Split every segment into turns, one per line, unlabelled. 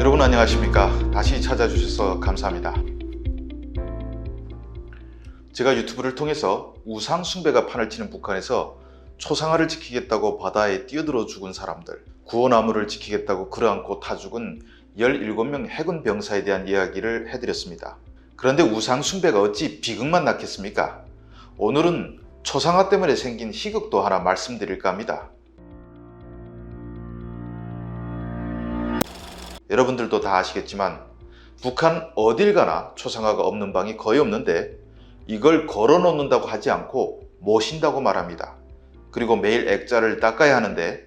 여러분 안녕하십니까? 다시 찾아주셔서 감사합니다. 제가 유튜브를 통해서 우상 숭배가 판을 치는 북한에서 초상화를 지키겠다고 바다에 뛰어들어 죽은 사람들, 구호나무를 지키겠다고 끌어안고 타 죽은 17명 해군 병사에 대한 이야기를 해드렸습니다. 그런데 우상 숭배가 어찌 비극만 낳겠습니까? 오늘은 초상화 때문에 생긴 희극도 하나 말씀드릴까 합니다. 여러분들도 다 아시겠지만 북한 어딜 가나 초상화가 없는 방이 거의 없는데 이걸 걸어 놓는다고 하지 않고 모신다고 말합니다. 그리고 매일 액자를 닦아야 하는데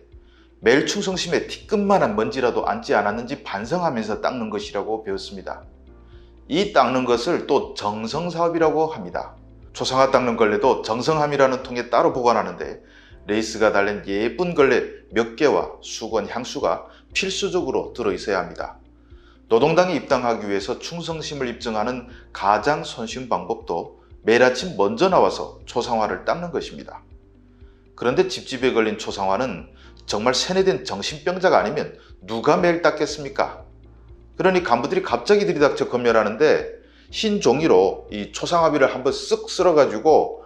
매일 충성심에 티끝만한 먼지라도 앉지 않았는지 반성하면서 닦는 것이라고 배웠습니다. 이 닦는 것을 또 정성사업이라고 합니다. 초상화 닦는 걸레도 정성함이라는 통에 따로 보관하는데 레이스가 달린 예쁜 걸레 몇 개와 수건, 향수가 필수적으로 들어있어야 합니다. 노동당에 입당하기 위해서 충성심을 입증하는 가장 손쉬운 방법도 매일 아침 먼저 나와서 초상화를 닦는 것입니다. 그런데 집집에 걸린 초상화는 정말 세뇌된 정신병자가 아니면 누가 매일 닦겠습니까? 그러니 간부들이 갑자기 들이닥쳐 검열하는데 흰 종이로 이 초상화비를 한번 쓱 쓸어가지고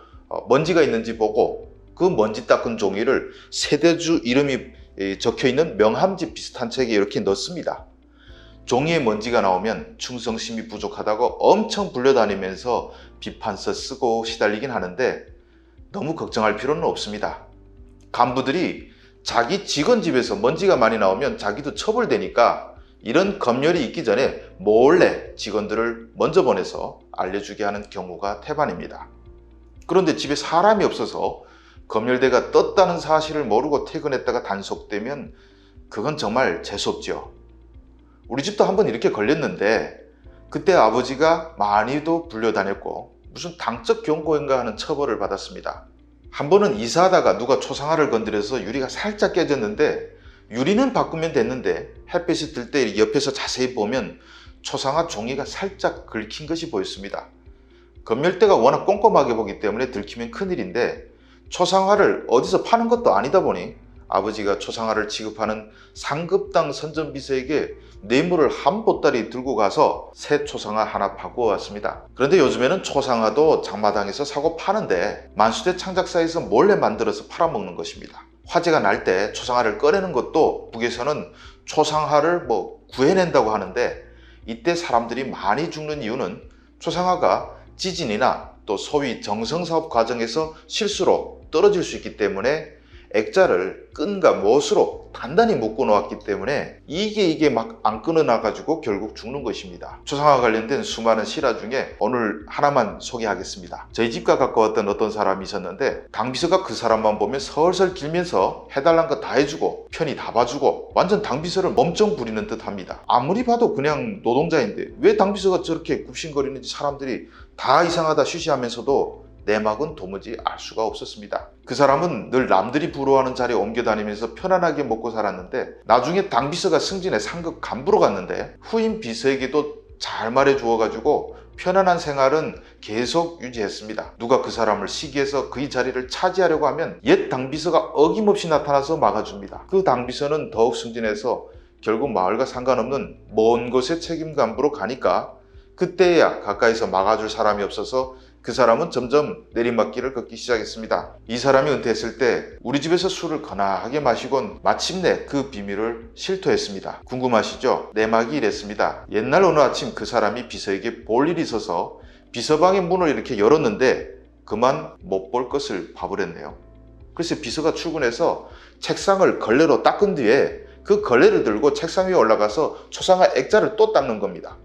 먼지가 있는지 보고 그 먼지 닦은 종이를 세대주 이름이 적혀있는 명함지 비슷한 책에 이렇게 넣습니다. 종이에 먼지가 나오면 충성심이 부족하다고 엄청 불려다니면서 비판서 쓰고 시달리긴 하는데 너무 걱정할 필요는 없습니다. 간부들이 자기 직원 집에서 먼지가 많이 나오면 자기도 처벌되니까 이런 검열이 있기 전에 몰래 직원들을 먼저 보내서 알려주게 하는 경우가 태반입니다. 그런데 집에 사람이 없어서 검열대가 떴다는 사실을 모르고 퇴근했다가 단속되면 그건 정말 재수없죠. 우리 집도 한번 이렇게 걸렸는데 그때 아버지가 많이도 불려다녔고 무슨 당적 경고인가 하는 처벌을 받았습니다. 한 번은 이사하다가 누가 초상화를 건드려서 유리가 살짝 깨졌는데 유리는 바꾸면 됐는데 햇빛이 들 때 옆에서 자세히 보면 초상화 종이가 살짝 긁힌 것이 보였습니다. 검열대가 워낙 꼼꼼하게 보기 때문에 들키면 큰일인데 초상화를 어디서 파는 것도 아니다 보니 아버지가 초상화를 취급하는 상급당 선전비서에게 뇌물을 한 보따리 들고 가서 새 초상화 하나 바꾸어 왔습니다. 그런데 요즘에는 초상화도 장마당에서 사고 파는데 만수대 창작사에서 몰래 만들어서 팔아먹는 것입니다. 화재가 날 때 초상화를 꺼내는 것도 북에서는 초상화를 구해낸다고 하는데 이때 사람들이 많이 죽는 이유는 초상화가 지진이나 또 소위 정성사업 과정에서 실수로 떨어질 수 있기 때문에 액자를 끈과 못으로 단단히 묶어 놓았기 때문에 이게 막 안 끊어나 가지고 결국 죽는 것입니다. 초상화 관련된 수많은 실화 중에 오늘 하나만 소개하겠습니다. 저희 집과 가까웠던 어떤 사람이 있었는데 당비서가 그 사람만 보면 설설 길면서 해달란 거 다 해주고 편히 다 봐주고 완전 당비서를 몸종 부리는 듯 합니다. 아무리 봐도 그냥 노동자인데 왜 당비서가 저렇게 굽신거리는지 사람들이 다 이상하다 쉬쉬하면서도 내막은 도무지 알 수가 없었습니다. 그 사람은 늘 남들이 부러워하는 자리에 옮겨 다니면서 편안하게 먹고 살았는데 나중에 당비서가 승진해 상급 간부로 갔는데 후임 비서에게도 잘 말해 주어가지고 편안한 생활은 계속 유지했습니다. 누가 그 사람을 시기해서 그의 자리를 차지하려고 하면 옛 당비서가 어김없이 나타나서 막아줍니다. 그 당비서는 더욱 승진해서 결국 마을과 상관없는 먼 곳에 책임 간부로 가니까 그때야 가까이서 막아줄 사람이 없어서 그 사람은 점점 내리막길을 걷기 시작했습니다. 이 사람이 은퇴했을 때 우리 집에서 술을 거나하게 마시곤 마침내 그 비밀을 실토했습니다. 궁금하시죠? 내막이 이랬습니다. 옛날 어느 아침 그 사람이 비서에게 볼 일이 있어서 비서방의 문을 이렇게 열었는데 그만 못 볼 것을 봐버렸네요. 그래서 비서가 출근해서 책상을 걸레로 닦은 뒤에 그 걸레를 들고 책상 위에 올라가서 초상화 액자를 또 닦는 겁니다.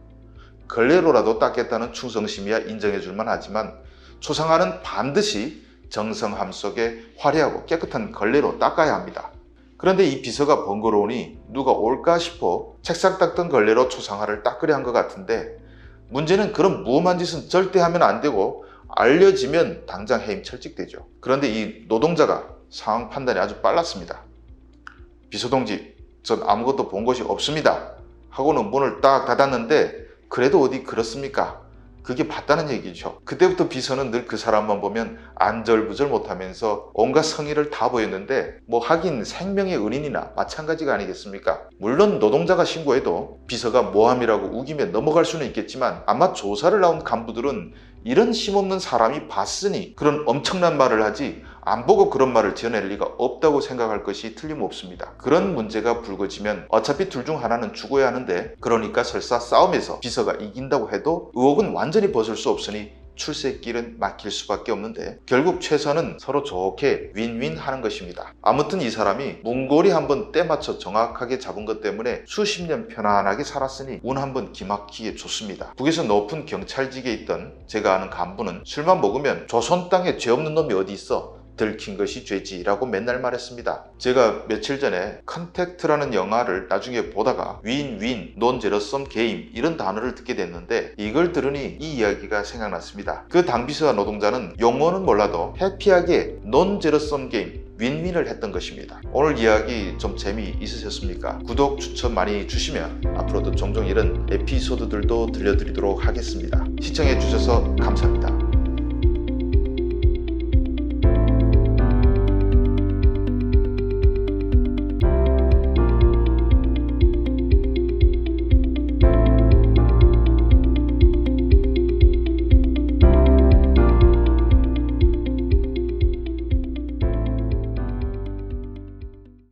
걸레로라도 닦겠다는 충성심이야 인정해줄만 하지만 초상화는 반드시 정성함 속에 화려하고 깨끗한 걸레로 닦아야 합니다. 그런데 이 비서가 번거로우니 누가 올까 싶어 책상 닦던 걸레로 초상화를 닦으려 한 것 같은데 문제는 그런 무험한 짓은 절대 하면 안 되고 알려지면 당장 해임 철직되죠. 그런데 이 노동자가 상황 판단이 아주 빨랐습니다. 비서동지, 전 아무것도 본 것이 없습니다 하고는 문을 딱 닫았는데 그래도 어디 그렇습니까? 그게 맞다는 얘기죠. 그때부터 비서는 늘 그 사람만 보면 안절부절 못하면서 온갖 성의를 다 보였는데 뭐 하긴 생명의 은인이나 마찬가지가 아니겠습니까? 물론 노동자가 신고해도 비서가 모함이라고 우기며 넘어갈 수는 있겠지만 아마 조사를 나온 간부들은 이런 힘없는 사람이 봤으니 그런 엄청난 말을 하지 안 보고 그런 말을 지어낼 리가 없다고 생각할 것이 틀림없습니다. 그런 문제가 불거지면 어차피 둘 중 하나는 죽어야 하는데 그러니까 설사 싸움에서 비서가 이긴다고 해도 의혹은 완전히 벗을 수 없으니 출세길은 막힐 수밖에 없는데 결국 최선은 서로 좋게 윈윈 하는 것입니다. 아무튼 이 사람이 문고리 한번 때맞춰 정확하게 잡은 것 때문에 수십 년 편안하게 살았으니 운 한번 기막히게 좋습니다. 북에서 높은 경찰직에 있던 제가 아는 간부는 술만 먹으면 조선 땅에 죄 없는 놈이 어디 있어? 들킨 것이 죄지라고 맨날 말했습니다. 제가 며칠 전에 컨택트라는 영화를 나중에 보다가 윈윈, 논제로섬 게임 이런 단어를 듣게 됐는데 이걸 들으니 이 이야기가 생각났습니다. 그 당비서와 노동자는 용어는 몰라도 해피하게 논제로섬 게임 윈윈을 했던 것입니다. 오늘 이야기 좀 재미있으셨습니까? 구독, 추천 많이 주시면 앞으로도 종종 이런 에피소드들도 들려드리도록 하겠습니다. 시청해 주셔서 감사합니다.